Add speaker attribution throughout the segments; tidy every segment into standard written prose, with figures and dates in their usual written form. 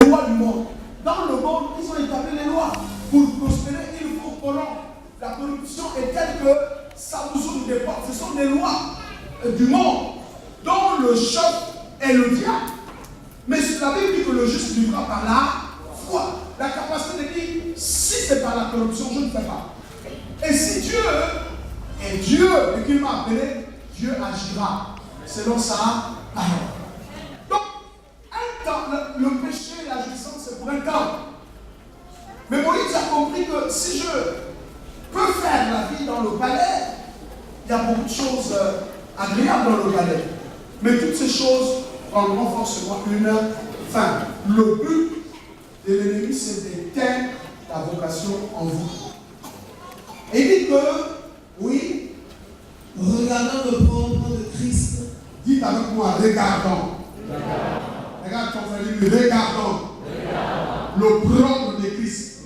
Speaker 1: lois du monde. Dans le monde, ils ont établi les lois. Pour prospérer, il faut corrompre. La corruption est telle que ça vous ouvre des portes. Ce sont des lois du monde dont le chef est le diable. Mais la Bible dit que le juste vivra par la foi. La capacité de dire, si c'est par la corruption, je ne fais pas. Et si Dieu est Dieu et qu'il m'a appelé, Dieu agira selon sa parole. Donc, un temps, le péché et la jouissance, c'est pour un temps. Mais Moïse a compris que si je peux faire la vie dans le palais, il y a beaucoup de choses agréables dans le palais. Mais toutes ces choses prendront forcément une fin. Le but de l'ennemi, c'est d'éteindre la vocation en vous. Et il dit que, oui,
Speaker 2: regardant le propre de Christ.
Speaker 1: Dites avec moi, regardons. Regarde ton frère, regardons. Le propre de Christ.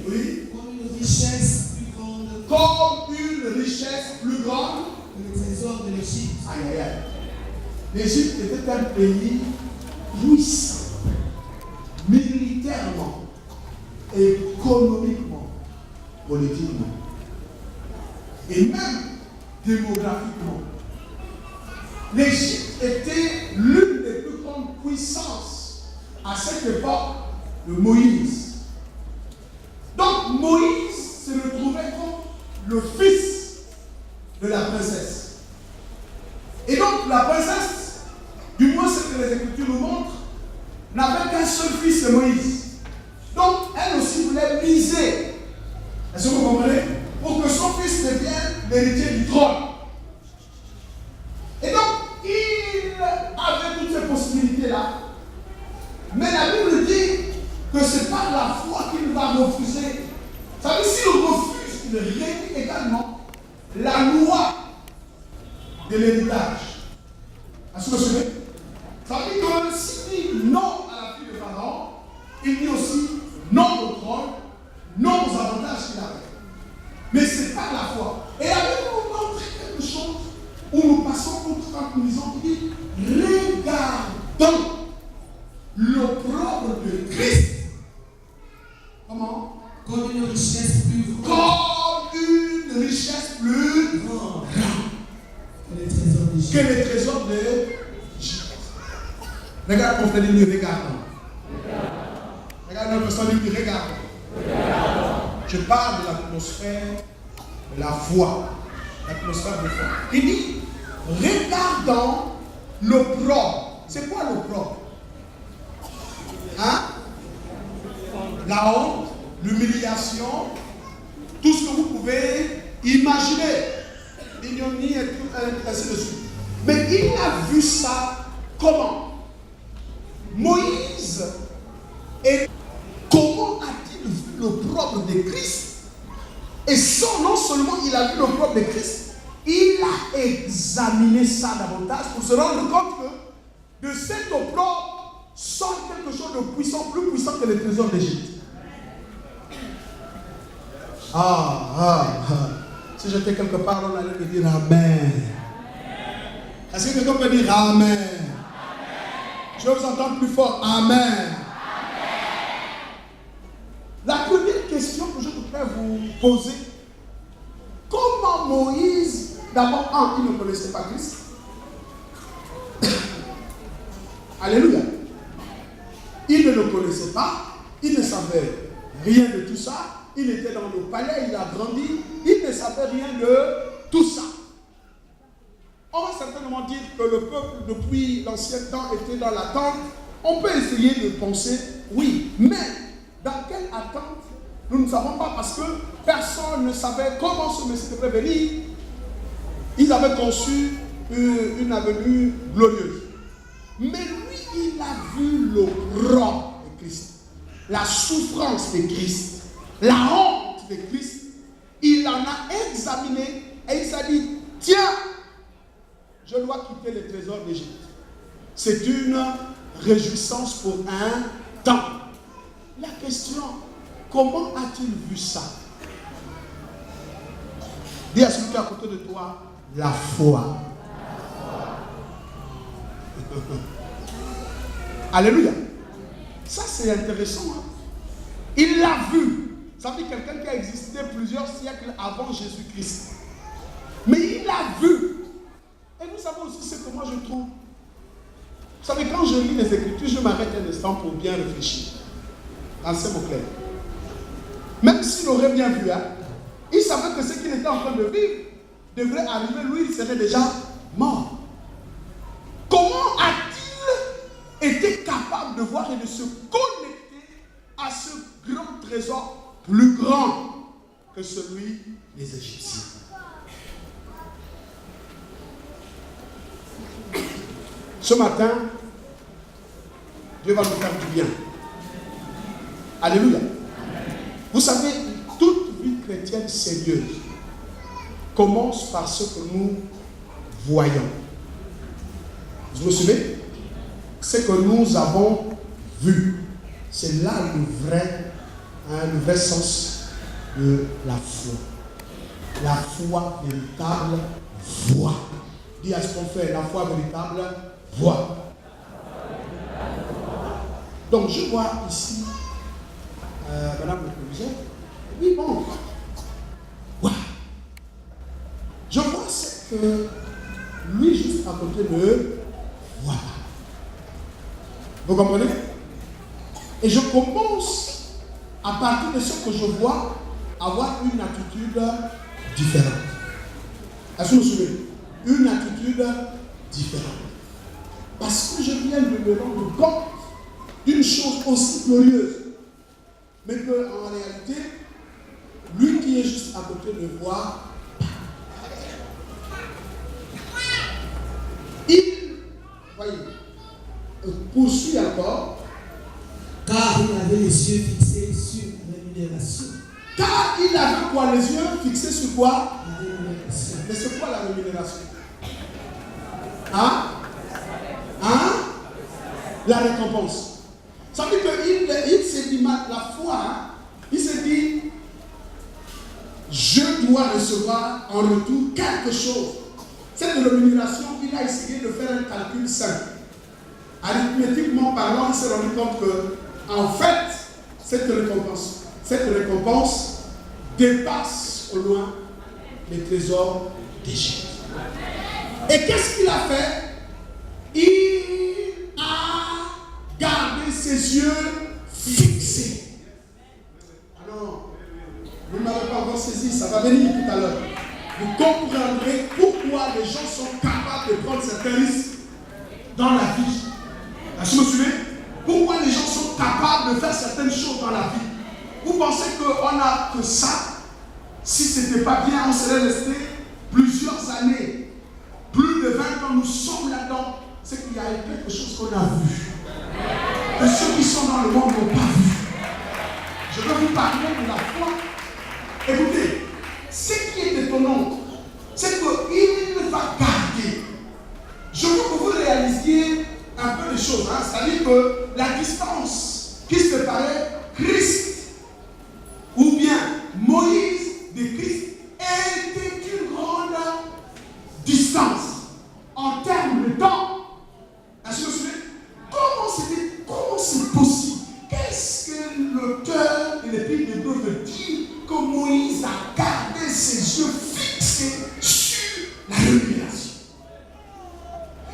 Speaker 1: Oui.
Speaker 2: Comme une richesse plus grande.
Speaker 1: Comme une richesse plus grande
Speaker 2: que le trésor de l'Égypte.
Speaker 1: Aïe, aïe, aïe. L'Égypte était un pays puissant, militairement, économiquement, politiquement, et même démographiquement. L'Égypte était l'une des plus grandes puissances à cette époque de Moïse. Donc Moïse se retrouvait comme le fils de la princesse. Et donc la princesse, du moins ce que les Écritures nous montrent, n'avait qu'un seul fils, c'est Moïse. Donc elle aussi voulait miser, est-ce que vous comprenez, pour que son fils devienne l'héritier du trône. Et donc il avait toutes ces possibilités-là. Mais la Bible dit que c'est par la foi qu'il va refuser. Ça veut dire s'il refuse, il réduit également la loi de l'héritage. Est-ce que vous suivez? Ça veut dire que s'il dit non à la fille de Pharaon, il dit aussi non au trône, non aux avantages qu'il avait. Mais c'est par la foi. Et la Bible nous montre quelque chose où nous passons outre quand nous disons qu'il dit regardons l'opprobre de Christ. Comment?
Speaker 2: Comme une richesse plus grande.
Speaker 1: Comme une richesse plus grande
Speaker 2: Que les trésors d'Égypte.
Speaker 1: que les trésors de l'Égypte. Regarde ton frère, il dit regardons. Regarde notre personne, il dit regardons. Je parle de l'atmosphère de la foi. L'atmosphère de foi. Il dit regardons l'opprobre. C'est quoi l'opprobre? Hein? La honte, l'humiliation, tout ce que vous pouvez imaginer, l'ignominie et tout, ainsi de suite. Mais il a vu ça comment? Moïse, et comment a-t-il vu l'opprobre de Christ? Et non seulement il a vu l'opprobre de Christ, il a examiné ça davantage pour se rendre compte que de cet opprobre sort quelque chose de puissant, plus puissant que les trésors d'Égypte. Si j'étais quelque part, on allait me dire Amen. Est-ce que quelqu'un peut dire Amen? Je vais vous entendre plus fort. Amen. La première question que je voudrais vous poser, comment Moïse, d'abord, il ne connaissait pas Christ. Alléluia. Il ne le connaissait pas, il ne savait rien de tout ça. Il était dans le palais, il a grandi, il ne savait rien de tout ça. On va certainement dire que le peuple, depuis l'ancien temps, était dans l'attente. On peut essayer de penser, oui, mais dans quelle attente? Nous ne savons pas parce que personne ne savait comment ce Messie devait venir. Ils avaient conçu une avenue glorieuse. Mais lui, il a vu l'opprobre de Christ, la souffrance de Christ, la honte de Christ. Il en a examiné et il s'est dit, tiens, je dois quitter les trésors d'Égypte. C'est une réjouissance pour un temps. La question, comment a-t-il vu ça? Dis à celui qui est à côté de toi, la foi. Alléluia. Ça, c'est intéressant. Hein? Il l'a vu. Ça veut dire quelqu'un qui a existé plusieurs siècles avant Jésus-Christ. Mais il l'a vu. Et vous savez aussi ce que moi je trouve. Vous savez, quand je lis les Écritures, je m'arrête un instant pour bien réfléchir. Dans ces mots clairs. Même s'il aurait bien vu, hein, il savait que ce qu'il était en train de vivre devrait arriver, lui, il serait déjà mort. Comment a-t-il été capable de voir et de se connecter à ce grand trésor plus grand que celui des Égyptiens? Ce matin, Dieu va nous faire du bien. Alléluia. Vous savez, toute vie chrétienne sérieuse commence par ce que nous voyons. Vous me suivez? Ce que nous avons vu. C'est là le vrai sens de la foi. La foi véritable voit. Dis à ce qu'on fait, la foi véritable voit. Donc je vois ici Madame le proviseur. Oui, bon. Ouais. Je vois ce que lui, juste à côté de voilà. Vous comprenez? Et je commence, à partir de ce que je vois, à avoir une attitude différente. Est-ce que vous vous souvenez? Une attitude différente. Parce que je viens de me rendre compte d'une chose aussi glorieuse. Mais qu'en réalité, lui qui est juste à côté de voir, il, voyez, poursuit encore.
Speaker 2: Car il avait les yeux fixés sur la rémunération.
Speaker 1: Car il avait quoi? Les yeux fixés sur quoi?
Speaker 2: La rémunération.
Speaker 1: Mais c'est quoi la rémunération? Hein? Hein? La récompense. Ça veut dire qu'il s'est dit, la foi, hein? Il s'est dit, je dois recevoir en retour quelque chose. Cette rémunération, il a essayé de faire un calcul simple. Arithmétiquement parlant, il s'est rendu compte que, en fait, cette récompense dépasse au loin les trésors d'Égypte. Et qu'est-ce qu'il a fait? Il a gardé ses yeux fixés. Alors, vous ne m'avez pas encore saisi, ça va venir tout à l'heure. Vous comprendrez pourquoi les gens sont capables de prendre certains risques dans la vie. Est-ce que vous me suivez? Pourquoi les gens sont capables de faire certaines choses dans la vie? Vous pensez qu'on n'a que ça? Si ce n'était pas bien, on serait resté plusieurs années. Plus de 20 ans, nous sommes là-dedans. C'est qu'il y a quelque chose qu'on a vu. Que ceux qui sont dans le monde n'ont pas vu. Je veux vous parler de la foi. Écoutez, ce qui est étonnant, c'est qu'il va garder. Je veux que vous réalisiez un peu les choses. Hein? C'est-à-dire que la distance qui séparait Christ ou bien Moïse de Christ était une grande distance en termes de temps. Est-ce que vous savez comment c'est possible? Qu'est-ce que l'auteur de l'Épître d'Hébreux veut dire que Moïse a gardé ses yeux fixés sur la révélation?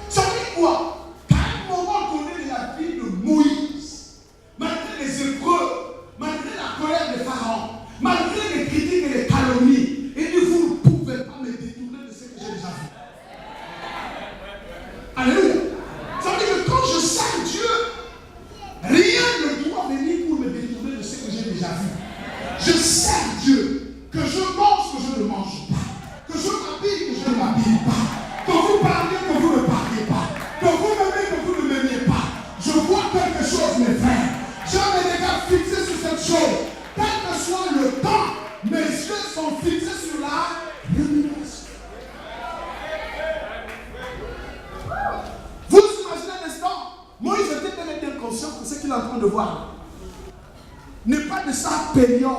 Speaker 1: Ça veut dire quoi? Qu'à un moment donné de la vie de Moïse, malgré les épreuves, malgré la colère de Pharaon, malgré les critiques et les calomnies, il dit, vous ne pouvez pas me détourner de ce que j'ai déjà vu. Alléluia. Ça veut dire que quand je sers Dieu, rien ne doit venir pour me détourner de ce que j'ai déjà vu. Je sers Dieu, que je mange, que je ne mange pas, que je m'habille, que je ne m'habille pas, que vous parliez, que vous ne parliez pas, que vous m'aimez, que vous ne m'aimiez pas. Je vois quelque chose, mes frères. J'ai mes regards fixés sur cette chose. Quel que soit le temps, mes yeux sont fixés sur la rémunération. Vous imaginez un instant, Moïse était tellement conscient que ce qu'il est en train de voir n'est pas de sa période,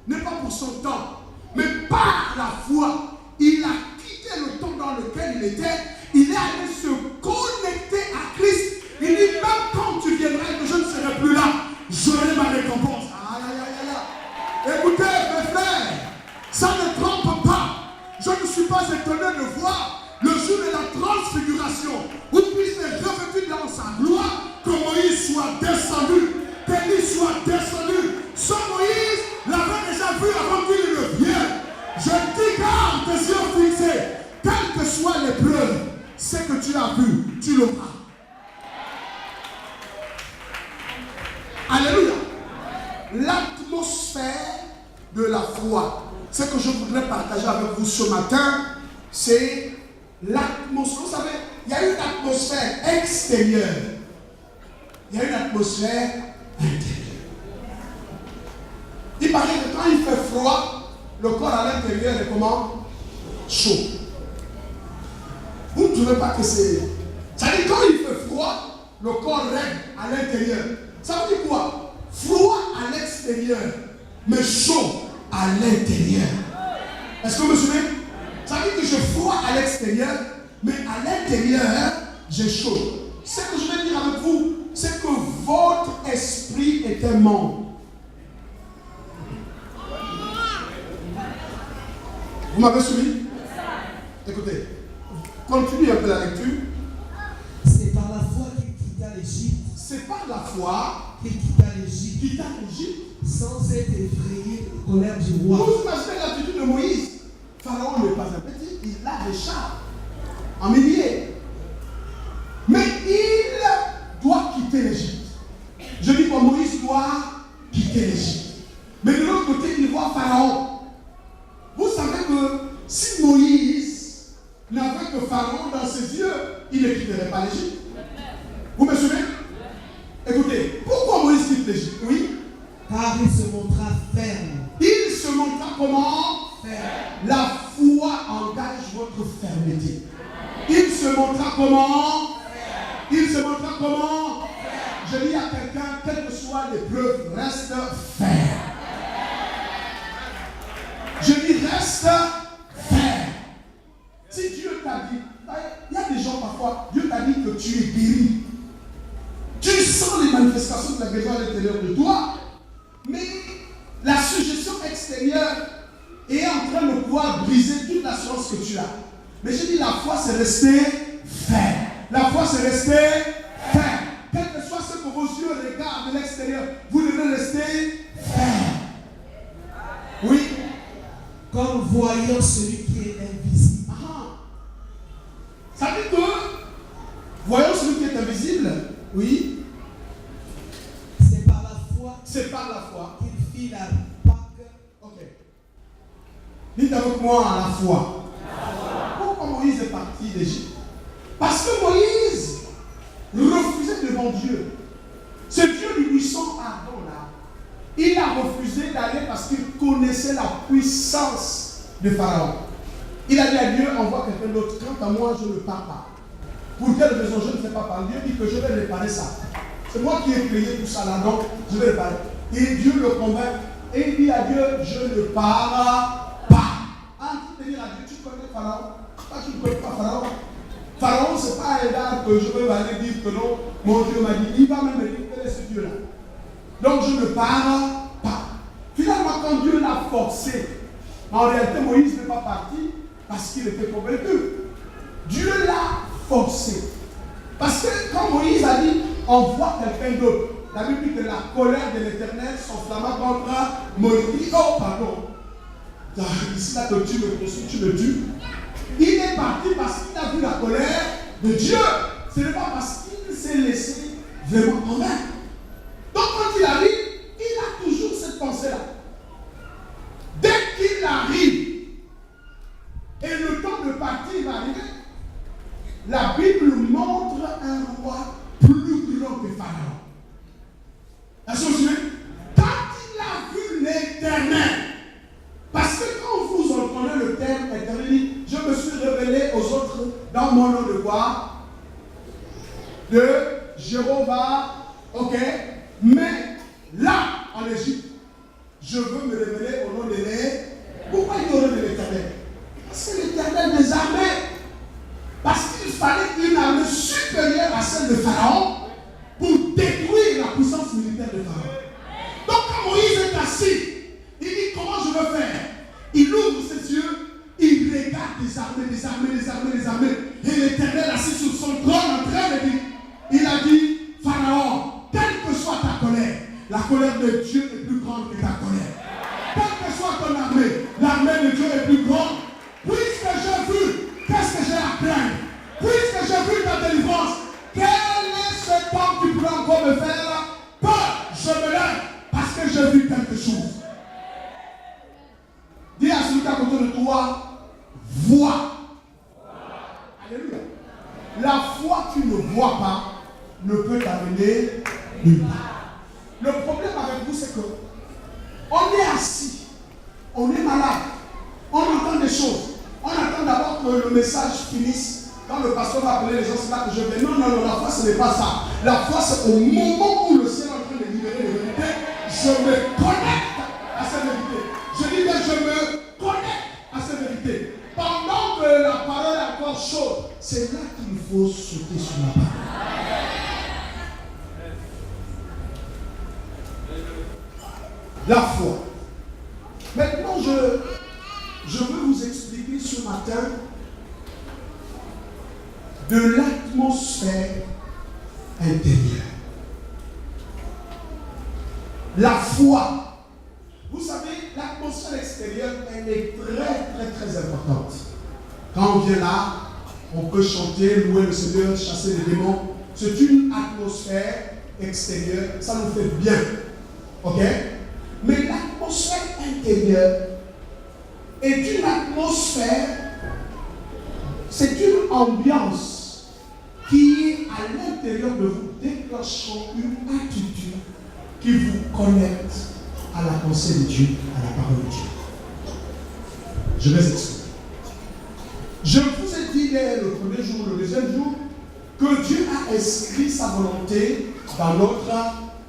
Speaker 1: n'est pas pour son temps, mais par la foi, il a quitté le temps dans lequel il était, il est allé se connecter à Christ. Il dit, même quand tu viendras et que je ne serai plus là, as vu, tu l'auras. Alléluia. L'atmosphère de la foi. Ce que je voudrais partager avec vous ce matin, c'est l'atmosphère. Vous savez, il y a une atmosphère extérieure. Il y a une atmosphère intérieure. Il paraît que quand il fait froid, le corps à l'intérieur est comment? Chaud. Vous ne trouvez pas que c'est... Ça veut dire quand il fait froid, le corps règle à l'intérieur. Ça veut dire quoi? Froid à l'extérieur, mais chaud à l'intérieur. Est-ce que vous me suivez? Ça veut dire que j'ai froid à l'extérieur, mais à l'intérieur, j'ai chaud. Ce que je vais dire avec vous, c'est que votre esprit est un monde. Vous m'avez suivi? Écoutez, continue un peu la lecture.
Speaker 2: C'est par la foi qu'il quitta l'Égypte.
Speaker 1: C'est par la foi
Speaker 2: qu'il quitta l'Égypte.
Speaker 1: Quitta l'Égypte.
Speaker 2: Sans être effrayé de la colère du roi.
Speaker 1: Vous imaginez l'attitude de Moïse? Pharaon n'est pas un petit, il a des chars en milliers. Mais il doit quitter l'Égypte. Je dis que Moïse doit quitter l'Égypte. Mais de l'autre côté, il voit Pharaon. Vous savez que si Moïse n'avait que Pharaon dans ses yeux, il ne quitterait pas l'Égypte. Vous me suivez? Écoutez, pourquoi Moïse quitte l'Égypte? Oui.
Speaker 2: Car il se montra ferme.
Speaker 1: Il se montra comment?
Speaker 2: Ferme.
Speaker 1: La foi engage votre fermeté. Il se montra comment? Il se montra comment? Je dis à quelqu'un, quelles que soient les preuves, reste ferme. Je dis reste ferme. Si Dieu t'a dit, il y a des gens parfois, Dieu t'a dit que tu es guéri. Tu sens les manifestations de la guérison à l'intérieur de toi, mais la suggestion extérieure est en train de pouvoir briser toute l'assurance que tu as. Mais je dis la foi c'est rester ferme. La foi c'est rester ferme. Quel que soit ce que vos yeux regardent de l'extérieur, vous devez rester ferme. Oui.
Speaker 2: Comme voyant celui qui est invisible.
Speaker 1: Ça veut dire que, voyons celui qui est invisible, oui.
Speaker 2: C'est par la foi.
Speaker 1: C'est par la foi
Speaker 2: qu'il fit la Pâque.
Speaker 1: Ok. Dites avec moi à la foi. Pourquoi Moïse est parti d'Égypte? Parce que Moïse refusait devant Dieu. Ce Dieu du buisson ardent là, il a refusé d'aller parce qu'il connaissait la puissance de Pharaon. Il a dit à Dieu, envoie quelqu'un d'autre. Quant à moi, je ne pars pas. Pour quelle raison je ne fais pas par Dieu? Il dit que je vais réparer ça. C'est moi qui ai créé tout ça là, donc je vais réparer. Et Dieu le convainc. Et il dit à Dieu, je ne pars pas. Tu peux dire à Dieu, tu connais Pharaon? Toi, tu ne connais pas Pharaon. Pharaon, ce n'est pas un gars que je vais aller dire que non, mon Dieu m'a dit. Il va même me dire, quel est ce Dieu-là? Donc je ne pars pas. Finalement, quand Dieu l'a forcé, en réalité, Moïse n'est pas parti parce qu'il était convaincu. Dieu l'a forcé. Parce que quand Moïse a dit, envoie quelqu'un d'autre, la Bible dit que la colère de l'Éternel s'enflamma contre Moïse. Il dit, oh pardon, ici là que tu me poursuis, tu me tues. Il est parti parce qu'il a vu la colère de Dieu. Ce n'est pas parce qu'il s'est laissé vraiment convaincre. Donc quand il arrive, il a toujours cette pensée-là. Dès qu'il arrive, et le temps de partir va arriver, la Bible montre un roi plus grand que Pharaon. Est-ce que vous suivez? Quand il a vu l'Éternel, parce que quand vous entendez le terme éternel, je me suis révélé aux autres dans mon nom de quoi? De Jéhovah, ok? Mais là, en Égypte, je veux me révéler au nom de l'Éternel. Pourquoi il y aurait de l'Éternel? Parce que l'Éternel des armées. Parce qu'il fallait une armée supérieure à celle de Pharaon pour détruire la puissance militaire de Pharaon. Donc quand Moïse est assis, il dit comment je veux faire? Il ouvre ses yeux, il regarde des armées, des armées, des armées, des armées. Et l'Éternel assis sur son trône en train de dire, il a dit, Pharaon, quelle que soit ta colère, la colère de Dieu est plus grande que ta colère. Quelle que soit ton armée, l'armée de Dieu est plus grande. Puisque j'ai vu, qu'est-ce que j'ai à craindre? Puisque j'ai vu ta j'ai vu quelque chose. Dis à celui qui est à côté de toi, vois. Alléluia. La foi qui ne voit pas ne peut t'amener nulle part. Le problème avec vous, c'est que on est assis, on est malade, on entend des choses. On attend d'abord que le message finisse. Quand le pasteur va appeler les gens, c'est là que je vais. Non, la foi, ce n'est pas ça. La foi, c'est au moment où le ciel est en train de libérer les vérités, je me connecte à ces vérités. Je dis que je me connecte à ces vérités. Pendant que la parole est encore chaude, c'est là qu'il faut sauter sur la parole. La foi. Maintenant, je veux vous expliquer ce matin de l'atmosphère intérieure. La foi. Vous savez, l'atmosphère extérieure, elle est très importante. Quand on vient là, on peut chanter, louer le Seigneur, chasser les démons. C'est une atmosphère extérieure, ça nous fait bien. Ok? Mais l'atmosphère intérieure est une atmosphère, c'est une ambiance qui, à l'intérieur de vous, déclenchant une attitude qui vous connecte à la pensée de Dieu, à la parole de Dieu. Je vais expliquer. Je vous ai dit dès le premier jour, le deuxième jour, que Dieu a inscrit sa volonté dans notre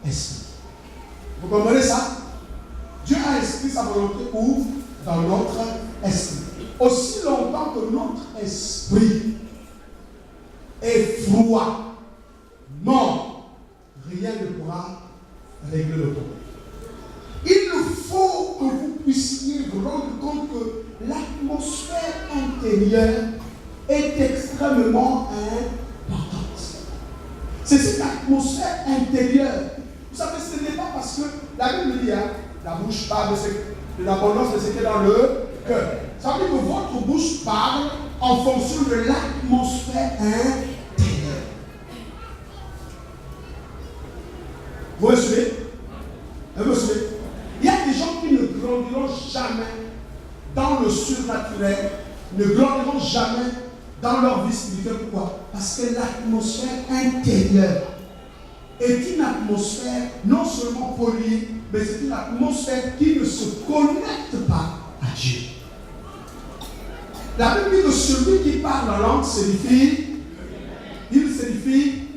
Speaker 1: esprit. Vous comprenez ça? Dieu a inscrit sa volonté où? Dans notre esprit. Aussi longtemps que notre esprit est froid, mort, rien ne pourra régler le problème. Il faut que vous puissiez vous rendre compte que l'atmosphère intérieure est extrêmement importante. C'est cette atmosphère intérieure. Vous savez, ce n'est pas parce que la Bible dit, la bouche parle de l'abondance de ce qui est dans le cœur. Ça veut dire que votre bouche parle en fonction de l'atmosphère intérieure. Vous me suivez? Vous me suivez? Il y a des gens qui ne grandiront jamais dans le surnaturel, ne grandiront jamais dans leur vie spirituelle. Pourquoi? Parce que l'atmosphère intérieure est une atmosphère non seulement polie, mais c'est une atmosphère qui ne se connecte pas à Dieu. La Bible dit que celui qui parle en langue s'édifie,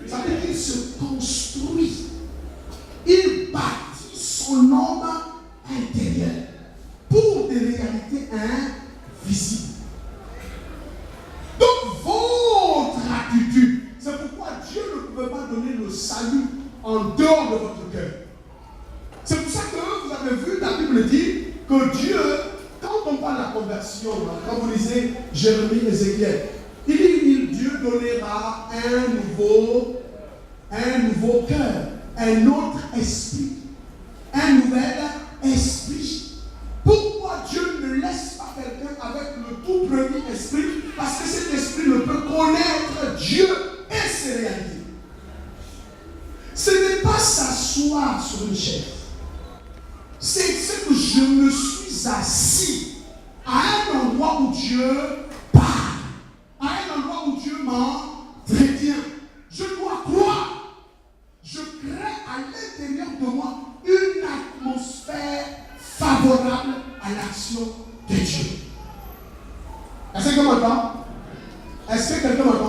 Speaker 1: ça veut dire qu'il se construit. Il bâtit son homme intérieur pour des réalités invisibles. Donc votre attitude, c'est pourquoi Dieu ne pouvait pas donner le salut en dehors de votre cœur. C'est pour ça que vous avez vu, la Bible dit que Dieu, quand on parle de la conversion, quand vous lisez Jérémie, Ézéchiel, il dit Dieu donnera un nouveau cœur, un autre esprit, un nouvel esprit. Pourquoi Dieu ne laisse pas quelqu'un avec le tout premier esprit? Parce que cet esprit ne peut connaître Dieu et ses réalités. Ce n'est pas s'asseoir sur une chaise. C'est que je me suis assis à un endroit où Dieu parle, à un endroit où Dieu m'entretient. Je dois croire. Je crée à l'intérieur de moi une atmosphère favorable à l'action de Dieu. Est-ce que quelqu'un m'entend? Est-ce que quelqu'un m'entend?